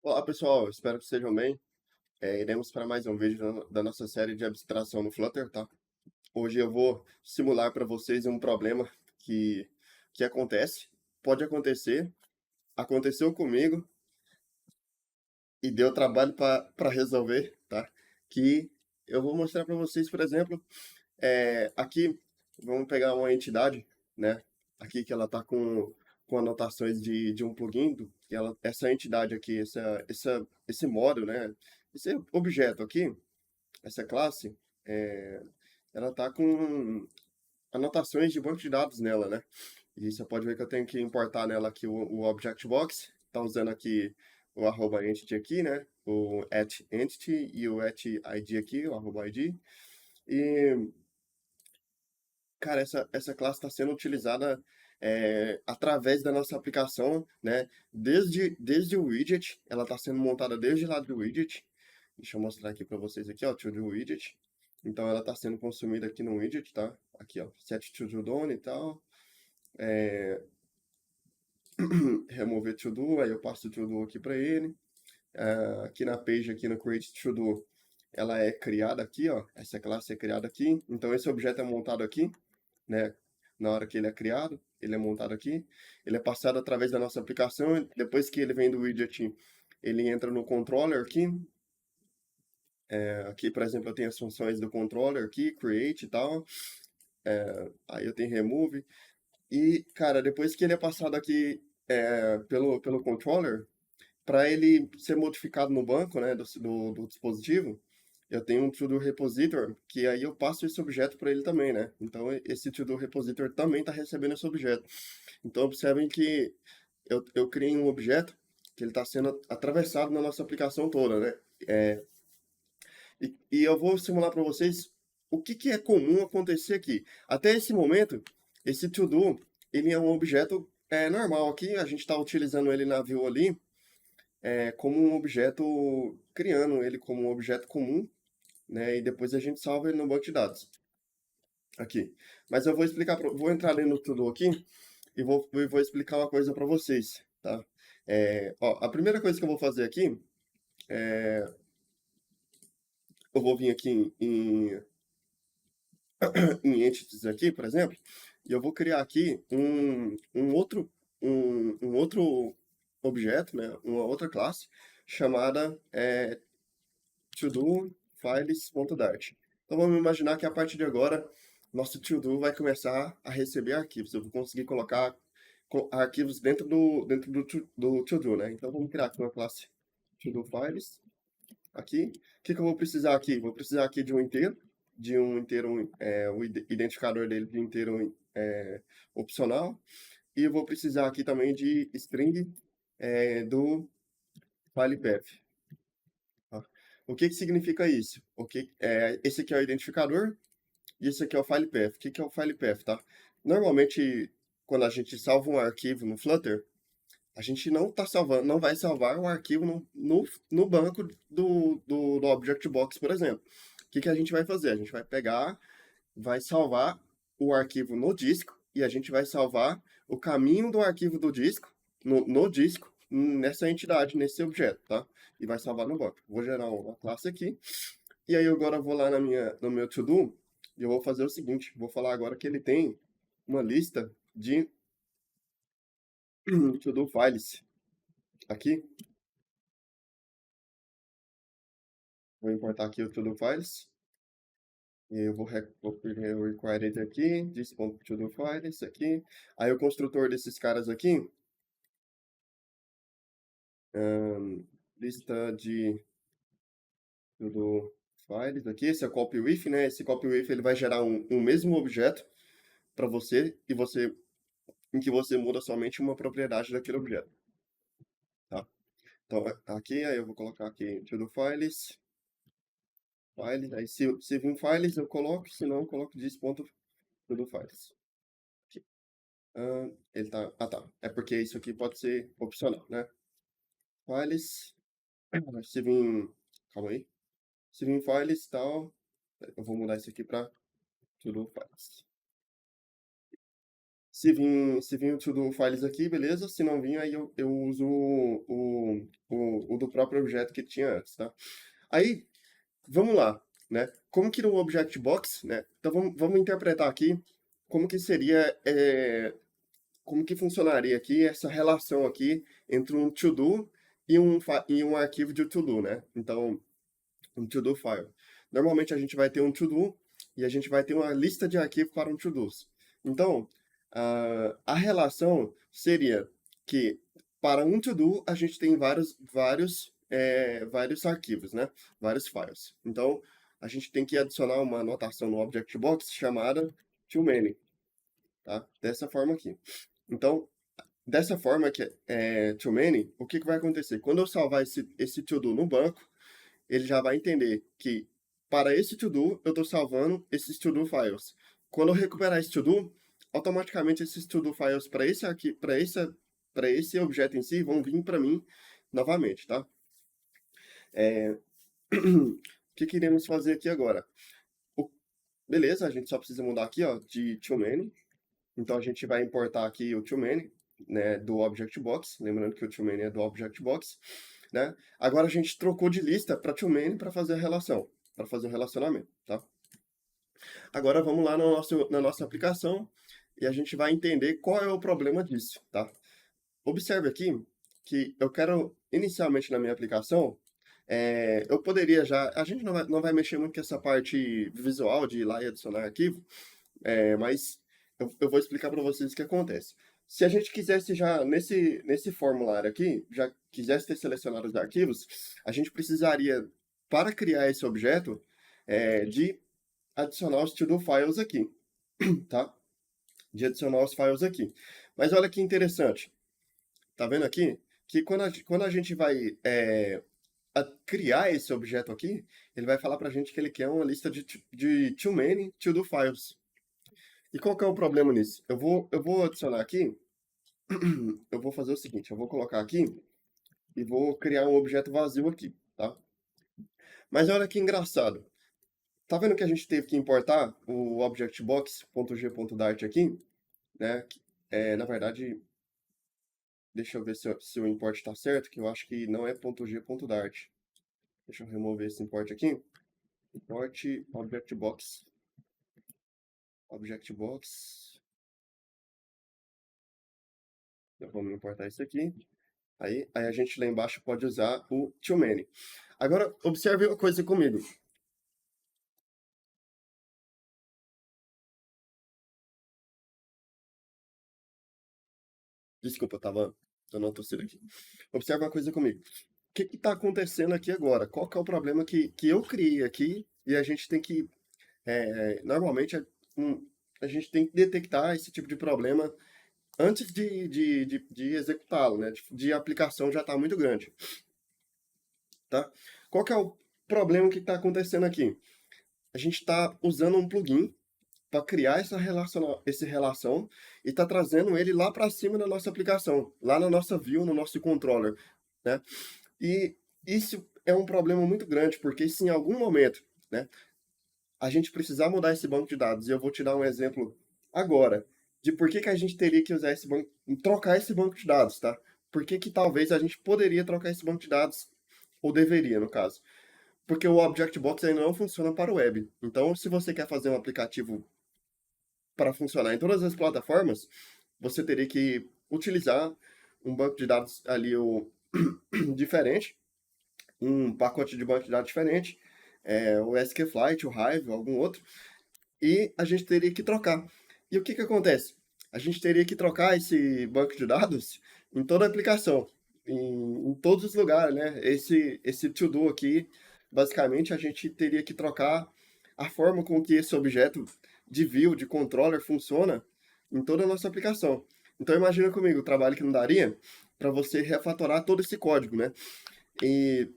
Olá pessoal, espero que estejam bem. Iremos para mais um vídeo da nossa série de abstração no Flutter, tá? Hoje eu vou simular para vocês um problema que, que acontece, pode acontecer, aconteceu comigo e deu trabalho para resolver, tá? Que eu vou mostrar para vocês, por exemplo, aqui vamos pegar uma entidade, né? Aqui que ela está com anotações de um plugin, que essa entidade aqui, esse módulo, né? Esse objeto aqui, essa classe, é, ela está com anotações de banco de dados nela, né? E você pode ver que eu tenho que importar nela aqui o object box, tá usando aqui o arroba entity aqui, né? O at entity e o at id aqui, o arroba id. E cara, essa classe está sendo utilizada através da nossa aplicação, né? Desde o widget, ela está sendo montada desde lá do widget. Deixa eu mostrar aqui para vocês aqui, ó, to do widget. Então ela está sendo consumida aqui no widget, tá? Aqui, ó, set to do done e tal. Remover to do, aí eu passo o to do aqui para ele. Aqui na page, aqui no create to do, ela é criada aqui, ó. Essa classe é criada aqui. Então esse objeto é montado aqui, né? Na hora que ele é criado, ele é montado aqui. Ele é passado através da nossa aplicação. Depois que ele vem do widget, ele entra no controller aqui. Aqui, por exemplo, eu tenho as funções do controller aqui, create e tal. Aí eu tenho remove. E, cara, depois que ele é passado aqui pelo controller, para ele ser modificado no banco, né, do dispositivo, eu tenho um to-do repositor, que aí eu passo esse objeto para ele também, né? Então esse to-do repositor também está recebendo esse objeto. Então observem que eu criei um objeto que ele está sendo atravessado na nossa aplicação toda, né? E eu vou simular para vocês o que é comum acontecer aqui. Até esse momento, esse to-do, ele é um objeto normal aqui, a gente está utilizando ele na view ali, como um objeto, criando ele como um objeto comum, né? E depois a gente salva ele no banco de dados. Aqui. Mas eu vou explicar, vou entrar ali no to-do aqui e vou explicar uma coisa para vocês, tá? Ó, a primeira coisa que eu vou fazer aqui, eu vou vir aqui em entities aqui, por exemplo, e eu vou criar aqui um outro objeto, né? Uma outra classe chamada to-do files.dart. Então vamos imaginar que a partir de agora nosso to-do vai começar a receber arquivos. Eu vou conseguir colocar arquivos dentro do to-do, né? Então vamos criar aqui uma classe to-do files aqui. O que eu vou precisar aqui? Vou precisar aqui de um inteiro, o identificador dele de inteiro opcional. E eu vou precisar aqui também de string do file path. Tá? O que significa isso? Esse aqui é o identificador e esse aqui é o file path. O que é o file path, tá? Normalmente, quando a gente salva um arquivo no Flutter, a gente não tá salvando, não vai salvar um arquivo no banco do Object Box, por exemplo. O que a gente vai fazer? A gente vai pegar, vai salvar o arquivo no disco e a gente vai salvar o caminho do arquivo do disco no disco nessa entidade, nesse objeto, tá? E vai salvar no banco. Vou gerar uma classe aqui e aí agora eu vou lá no meu to-do e eu vou fazer o seguinte, vou falar agora que ele tem uma lista de to-do files aqui. Vou importar aqui o to-do files. E eu vou pegar o required aqui, this.to-do files aqui. Aí o construtor desses caras aqui, lista de to-do files aqui, esse é o copy with, né? Esse copy with ele vai gerar um mesmo objeto para você e em que você muda somente uma propriedade daquele objeto, tá? Então aqui, aí eu vou colocar aqui to-do files, aí se vir files eu coloco, se não eu coloco this.to-do files. Ele tá. Ah, tá. É porque isso aqui pode ser opcional, né? Files. Se vir. Calma aí. Se vir files e tal. Eu vou mudar isso aqui pra to-do files. Se vir o to-do files aqui, beleza. Se não vir, aí eu uso o do próprio objeto que tinha antes, tá? Aí, vamos lá, né? Como que no Objectbox, né? Então vamos interpretar aqui como que seria, como que funcionaria aqui essa relação aqui entre um to-do e um arquivo de to-do, né? Então, um to-do file. Normalmente a gente vai ter um to-do e a gente vai ter uma lista de arquivos para um to-dos. Então, a relação seria que para um to-do a gente tem vários arquivos, né? Vários files. Então, a gente tem que adicionar uma anotação no Objectbox chamada toMany, tá? Dessa forma aqui. Então, dessa forma que é toMany, o que vai acontecer? Quando eu salvar esse to-do no banco, ele já vai entender que para esse to-do eu estou salvando esses to-do files. Quando eu recuperar esse to-do, automaticamente esses to-do files para esse aqui, para esse objeto em si vão vir para mim novamente, tá? O que iremos fazer aqui agora? Beleza, a gente só precisa mudar aqui, ó, de toMany. Então a gente vai importar aqui o toMany, né, do Objectbox, lembrando que o toMany é do Objectbox, né? Agora a gente trocou de lista para toMany para fazer a relação, para fazer o relacionamento, tá? Agora vamos lá na nossa aplicação e a gente vai entender qual é o problema disso, tá? Observe aqui que eu quero, inicialmente na minha aplicação, eu poderia já, a gente não vai mexer muito com essa parte visual de ir lá e adicionar arquivo, mas eu vou explicar para vocês o que acontece. Se a gente quisesse já, nesse formulário aqui, já quisesse ter selecionado os arquivos, a gente precisaria, para criar esse objeto, de adicionar os to-do files aqui, tá? De adicionar os files aqui. Mas olha que interessante. Tá vendo aqui? Que quando a gente vai criar esse objeto aqui, ele vai falar pra gente que ele quer uma lista de toMany to-do files. E qual que é o problema nisso? Eu vou adicionar aqui, eu vou fazer o seguinte, eu vou colocar aqui e vou criar um objeto vazio aqui, tá? Mas olha que engraçado. Tá vendo que a gente teve que importar o objectbox.g.dart aqui, né? Na verdade, deixa eu ver se o import está certo, que eu acho que não é .g.dart. Deixa eu remover esse import aqui. Import objectbox. Objectbox. Então, vamos importar isso aqui. Aí a gente lá embaixo pode usar o toMany. Agora, observe uma coisa comigo. Desculpa, eu tava dando uma tossida aqui. Observe uma coisa comigo. O que está acontecendo aqui agora? Qual que é o problema que eu criei aqui e a gente tem que... normalmente, a gente tem que detectar esse tipo de problema antes de executá-lo, né? De aplicação já está muito grande, tá? Qual que é o problema que está acontecendo aqui? A gente está usando um plugin para criar esse relação e está trazendo ele lá para cima da nossa aplicação, lá na nossa view, no nosso controller, né? E isso é um problema muito grande, porque se em algum momento, né, a gente precisar mudar esse banco de dados, e eu vou te dar um exemplo agora, de por que a gente teria que usar trocar esse banco de dados, tá? Por que talvez a gente poderia trocar esse banco de dados, ou deveria, no caso. Porque o Objectbox ainda não funciona para o web. Então, se você quer fazer um aplicativo para funcionar em todas as plataformas, você teria que utilizar um banco de dados ali diferente, um pacote de banco de dados diferente, o SQLite, o Hive, algum outro, e a gente teria que trocar. E o que acontece? A gente teria que trocar esse banco de dados em toda a aplicação, em todos os lugares, né? Esse to-do aqui, basicamente, a gente teria que trocar a forma com que esse objeto de view, de controller, funciona em toda a nossa aplicação. Então, imagina comigo o trabalho que não daria para você refatorar todo esse código, né? E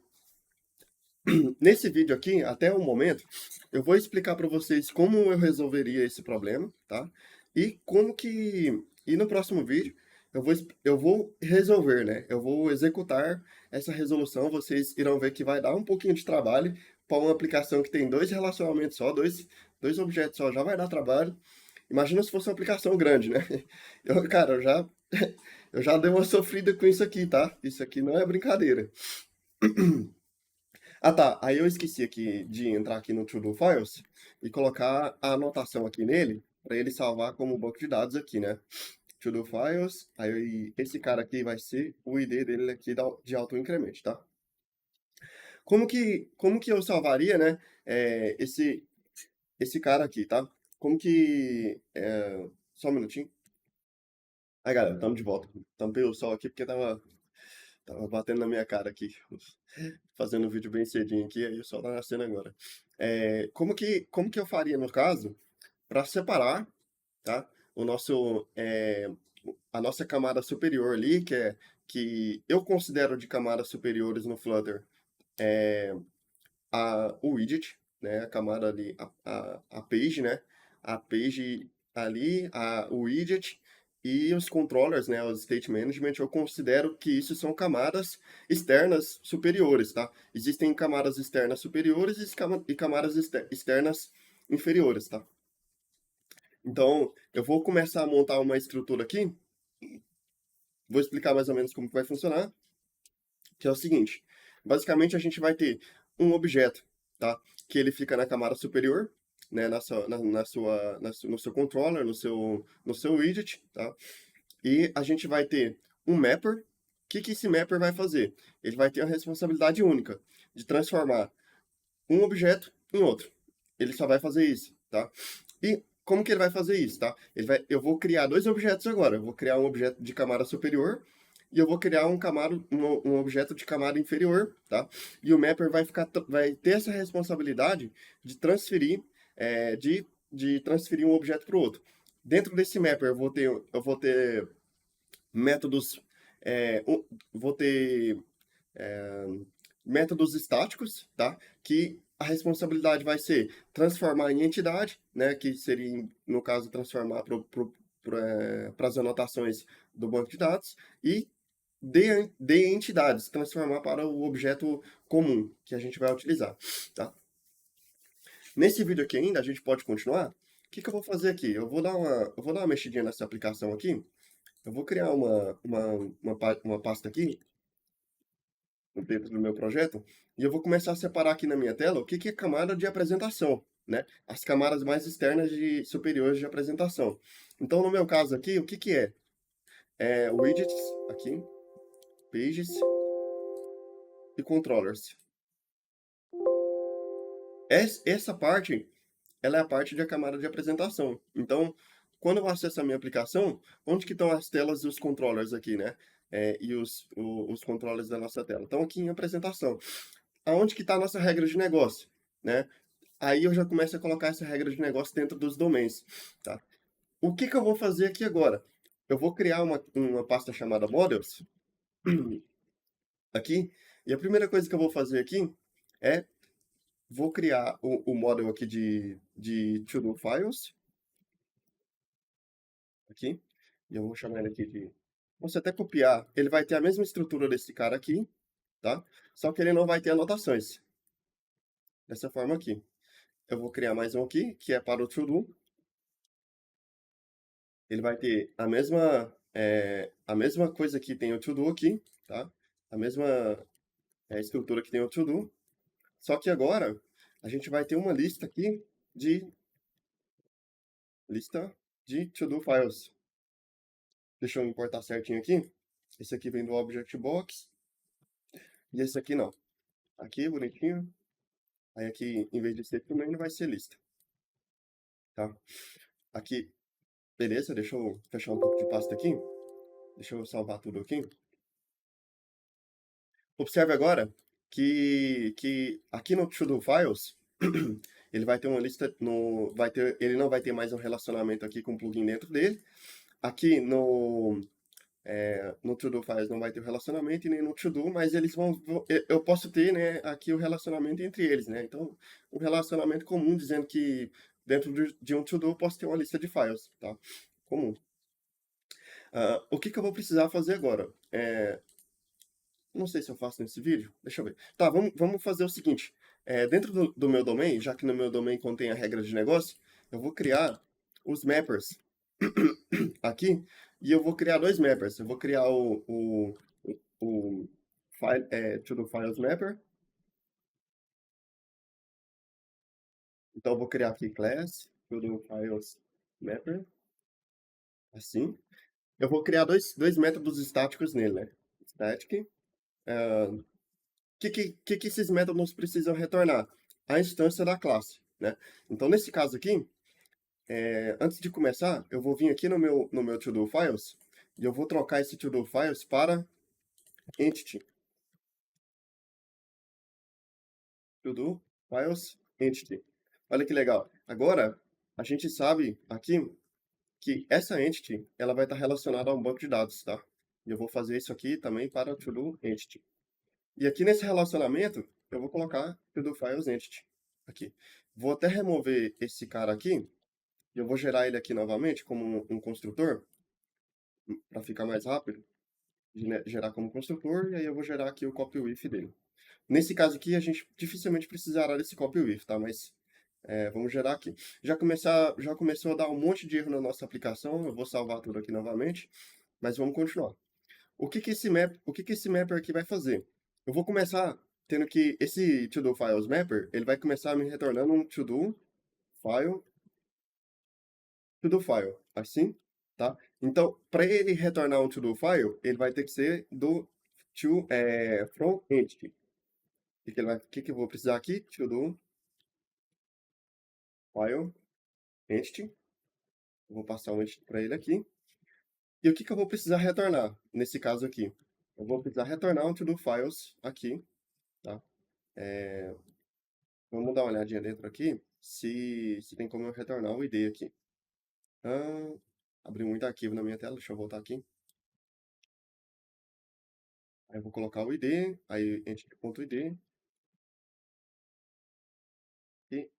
nesse vídeo aqui, até o momento, eu vou explicar para vocês como eu resolveria esse problema, tá? E como que... E no próximo vídeo, eu vou resolver, né? Eu vou executar essa resolução. Vocês irão ver que vai dar um pouquinho de trabalho para uma aplicação que tem dois relacionamentos só, dois objetos só, já vai dar trabalho. Imagina se fosse uma aplicação grande, né? Cara, eu já dei uma sofrida com isso aqui, tá? Isso aqui não é brincadeira. Ah, tá. Aí eu esqueci aqui de entrar aqui no To Do Files e colocar a anotação aqui nele para ele salvar como banco de dados aqui, né? To Do Files, aí esse cara aqui vai ser o ID dele aqui de auto incremento, tá? Como que eu salvaria, né, esse cara aqui, tá? Só um minutinho. Aí, galera, tamo de volta. Tampei o sol aqui porque tava batendo na minha cara aqui, fazendo um vídeo bem cedinho aqui, aí o sol tá nascendo agora. Como que eu faria, no caso, para separar, tá? O nosso, a nossa camada superior ali, que eu considero de camadas superiores no Flutter, o widget, né? A camada ali, a page, né? A page ali, o widget e os controllers, né? Os state management, eu considero que isso são camadas externas superiores, tá? Existem camadas externas superiores e camadas externas inferiores, tá? Então, eu vou começar a montar uma estrutura aqui, vou explicar mais ou menos como que vai funcionar, que é o seguinte. Basicamente, a gente vai ter um objeto, tá? Que ele fica na camada superior, né? No seu controller, no seu widget, tá? E a gente vai ter um mapper. O que esse mapper vai fazer? Ele vai ter a responsabilidade única de transformar um objeto em outro. Ele só vai fazer isso, tá? E como que ele vai fazer isso, tá? Eu vou criar dois objetos agora. Eu vou criar um objeto de camada superior e eu vou criar um objeto de camada inferior, tá? E o mapper vai ter essa responsabilidade de transferir um objeto para o outro. Dentro desse mapper eu vou ter métodos, é, um- vou ter métodos estáticos, tá? Que a responsabilidade vai ser transformar em entidade, né? Que seria, no caso, transformar para as anotações do banco de dados e de entidades, transformar para o objeto comum que a gente vai utilizar, tá? Nesse vídeo aqui ainda, a gente pode continuar. O que eu vou fazer aqui? Eu vou dar uma mexidinha nessa aplicação aqui. Eu vou criar uma pasta aqui dentro do meu projeto, e eu vou começar a separar aqui na minha tela o que é camada de apresentação, né? As camadas mais externas superiores de apresentação. Então, no meu caso aqui, o que é? Widgets, aqui, pages e controllers. Essa parte, ela é a parte da camada de apresentação. Então, quando eu acesso a minha aplicação, onde que estão as telas e os controllers aqui, né? Os controllers da nossa tela. Estão aqui em apresentação. Aonde que está a nossa regra de negócio, né? Aí eu já começo a colocar essa regra de negócio dentro dos domains, tá? O que eu vou fazer aqui agora? Eu vou criar uma pasta chamada models aqui, e a primeira coisa que eu vou fazer aqui é vou criar o model aqui de to-do files, aqui, e eu vou chamar ele aqui de... Você até copiar, ele vai ter a mesma estrutura desse cara aqui, tá? Só que ele não vai ter anotações, dessa forma aqui. Eu vou criar mais um aqui, que é para o to-do, ele vai ter a mesma coisa que tem o to-do aqui, tá? A mesma estrutura que tem o to-do, só que agora a gente vai ter uma lista aqui de lista de to-do files. Deixa eu importar certinho aqui. Esse aqui vem do Object Box e esse aqui não. Aqui, bonitinho. Aí aqui, em vez de ser domain, vai ser lista, tá? Aqui, beleza, deixa eu fechar um pouco de pasta aqui. Deixa eu salvar tudo aqui. Observe agora que aqui no To Do Files, ele vai ter uma lista, ele não vai ter mais um relacionamento aqui com o plugin dentro dele. Aqui no To Do Files não vai ter o relacionamento e nem no To Do, mas eu posso ter, né, aqui o relacionamento entre eles, né? Então, um relacionamento comum dizendo que dentro de um To Do eu posso ter uma lista de files, tá? Comum. O que eu vou precisar fazer agora? Não sei se eu faço nesse vídeo. Deixa eu ver. Tá, vamos fazer o seguinte. Dentro do meu domain, já que no meu domain contém a regra de negócio, eu vou criar os mappers aqui. E eu vou criar dois mappers. Eu vou criar o to do files mapper. Então, eu vou criar aqui class to do files mapper, assim. Eu vou criar dois métodos estáticos nele, né? Static. O que esses métodos precisam retornar? A instância da classe, né? Então, nesse caso aqui, antes de começar, eu vou vir aqui no meu to-do files e eu vou trocar esse to-do files para entity. To-do files entity. Olha que legal. Agora, a gente sabe aqui que essa entity, ela vai estar relacionada a um banco de dados, tá? E eu vou fazer isso aqui também para to-do entity. E aqui nesse relacionamento, eu vou colocar to-do files entity. Aqui. Vou até remover esse cara aqui, e eu vou gerar ele aqui novamente como um construtor, para ficar mais rápido. Gerar como construtor, e aí eu vou gerar aqui o copy with dele. Nesse caso aqui, a gente dificilmente precisará desse copy with, tá? Mas vamos gerar aqui. Já começou a dar um monte de erro na nossa aplicação, eu vou salvar tudo aqui novamente, mas vamos continuar. O que que esse mapper aqui vai fazer? Eu vou começar tendo que esse to-do files mapper, ele vai começar me retornando um to-do file, assim, tá? Então, para ele retornar um to-do file, ele vai ter que ser from entity. Que eu vou precisar aqui? To-do file entity. Eu vou passar o entity para ele aqui. E o que eu vou precisar retornar nesse caso aqui? Eu vou precisar retornar um to-do files aqui, tá? Vamos dar uma olhadinha dentro aqui, se tem como eu retornar o ID aqui. Abriu muito arquivo na minha tela, deixa eu voltar aqui. Aí eu vou colocar o ID, aí entity.id. E,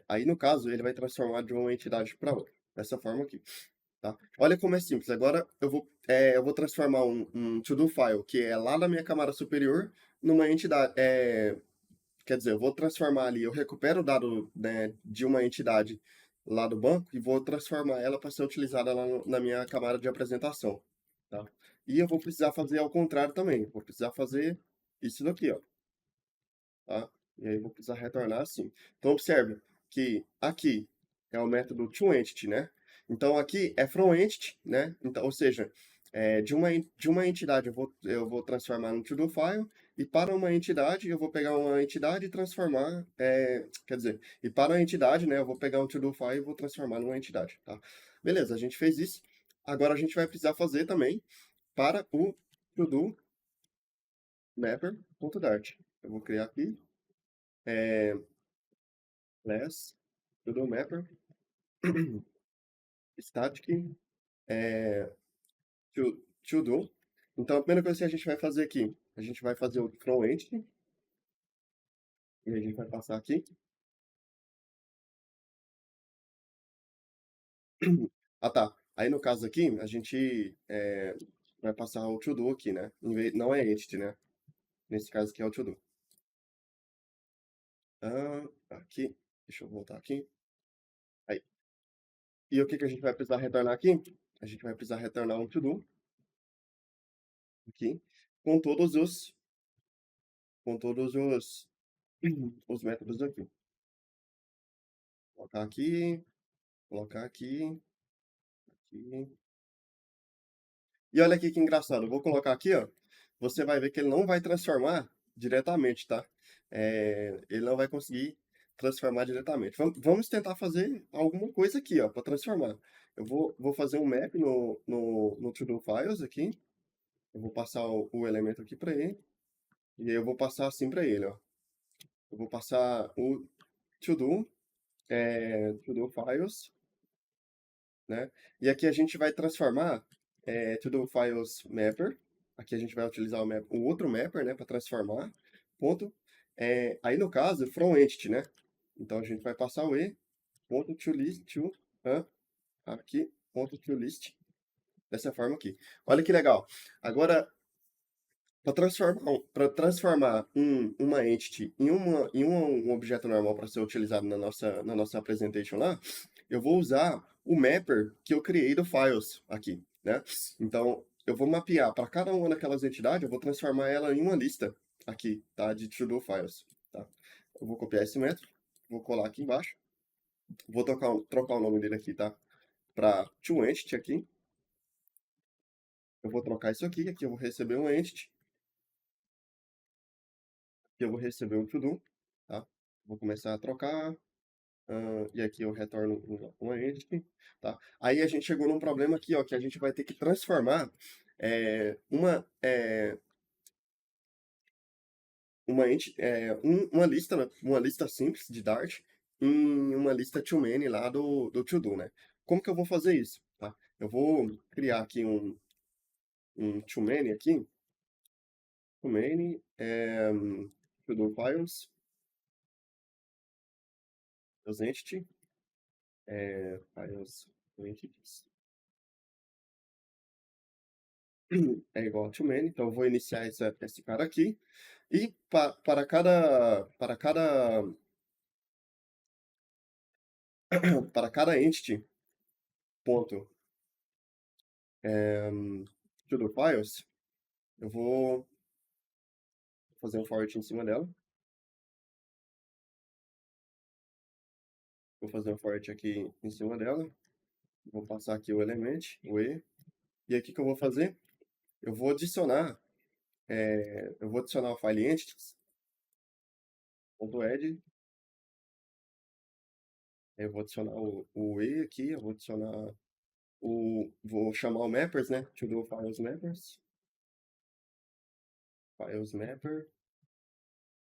aí no caso, ele vai transformar de uma entidade para outra, dessa forma aqui. Tá? Olha como é simples. Agora eu vou transformar um to-do file que é lá na minha camada superior numa entidade. Quer dizer, eu vou transformar ali, eu recupero o dado, né, de uma entidade lá do banco e vou transformar ela para ser utilizada lá na minha camada de apresentação. Tá? E eu vou precisar fazer ao contrário também. Vou precisar fazer isso daqui, ó. Tá? E aí eu vou precisar retornar assim. Então, observe que aqui é o método toEntity, né? Então, aqui é fromEntity, né? Então, ou seja, de uma entidade eu vou transformar no to-do file, e para uma entidade eu vou pegar uma entidade e transformar, quer dizer, e para a entidade, né, eu vou pegar um to-do file e vou transformar numa entidade, tá? Beleza, a gente fez isso. Agora a gente vai precisar fazer também para o to-do mapper.dart. Eu vou criar aqui class to-do mapper static to do. Então, a primeira coisa que a gente vai fazer aqui, a gente vai fazer o front-end, e a gente vai passar aqui. Ah, tá. Aí, no caso aqui, a gente vai passar o to-do aqui, né? Não é entity, né? Nesse caso aqui é o to-do. Aqui. Deixa eu voltar aqui. Aí. E o que a gente vai precisar retornar aqui? A gente vai precisar retornar um to-do aqui, com todos os métodos aqui. Colocar aqui, colocar aqui, aqui. E olha aqui que engraçado, eu vou colocar aqui, ó. Você vai ver que ele não vai transformar diretamente, tá? Ele não vai conseguir transformar diretamente. Vamos tentar fazer alguma coisa aqui, ó, para transformar. Eu vou fazer um map no to-do files aqui. Eu vou passar o elemento aqui para ele. E aí eu vou passar assim para ele, ó. Eu vou passar o to-do files, né? E aqui a gente vai transformar to-do files mapper. Aqui a gente vai utilizar o outro mapper, né, para transformar. Ponto. Aí no caso, from entity, né? Então a gente vai passar o ponto to list aqui ponto to list dessa forma aqui. Olha que legal. Agora para transformar uma entity em um objeto normal para ser utilizado na nossa presentation lá, eu vou usar o mapper que eu criei do files aqui, né? Então, eu vou mapear para cada uma daquelas entidades, eu vou transformar ela em uma lista aqui, tá? De to-do files, tá? Eu vou copiar esse método, vou colar aqui embaixo, vou trocar o nome dele aqui, tá? Para toEntity aqui. Eu vou trocar isso aqui, aqui eu vou receber um entity, aqui eu vou receber um to-do, tá? Vou começar a trocar, e aqui eu retorno uma entity, tá? Aí a gente chegou num problema aqui, ó, que a gente vai ter que transformar uma lista simples de Dart em uma lista to many lá do to do, né? Como que eu vou fazer isso, tá? Eu vou criar aqui um to many aqui, to many, to do files, files entity, files entities, é igual a to many, então eu vou iniciar esse cara aqui, e para cada entity, ponto, to do files, eu vou fazer um for em cima dela. Vou fazer um for aqui em cima dela. Vou passar aqui o element, o e. E aqui que eu vou fazer? Eu vou adicionar, o file entities.add. Eu vou adicionar o e aqui, eu vou adicionar vou chamar o mappers, né? To do files mappers. Files mapper.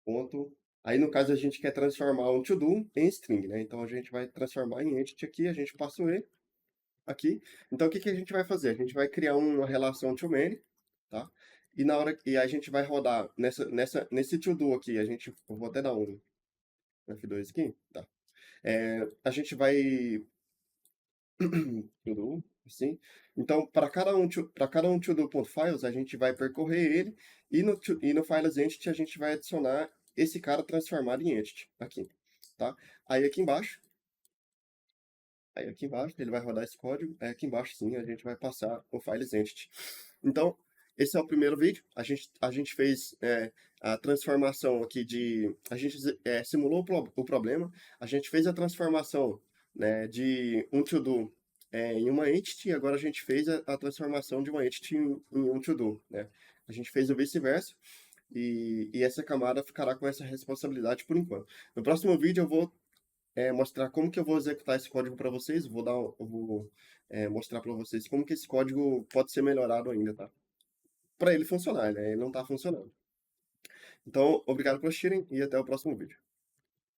Ponto. Aí, no caso, a gente quer transformar um to-do em string, né? Então, a gente vai transformar em entity aqui, a gente passa o e aqui. Então, o que que a gente vai fazer? A gente vai criar uma relação to many, tá? E a gente vai rodar nesse to-do aqui, eu vou até dar um F2 aqui, tá? A gente vai to-do, assim. Então, para cada um to-do.files, a gente vai percorrer ele e no files entity a gente vai adicionar esse cara transformado em entity aqui, tá? Aí aqui embaixo ele vai rodar esse código, aí aqui embaixo sim a gente vai passar o files entity. Então, esse é o primeiro vídeo. A gente fez a transformação aqui a gente simulou o problema, a gente fez a transformação, né, de um to-do em uma entity, e agora a gente fez a transformação de uma entity em um to-do, né? A gente fez o vice-versa, e essa camada ficará com essa responsabilidade por enquanto. No próximo vídeo eu vou mostrar como que eu vou executar esse código para vocês, eu vou mostrar para vocês como que esse código pode ser melhorado ainda, tá? Para ele funcionar, né? Ele não está funcionando. Então, obrigado por assistirem e até o próximo vídeo.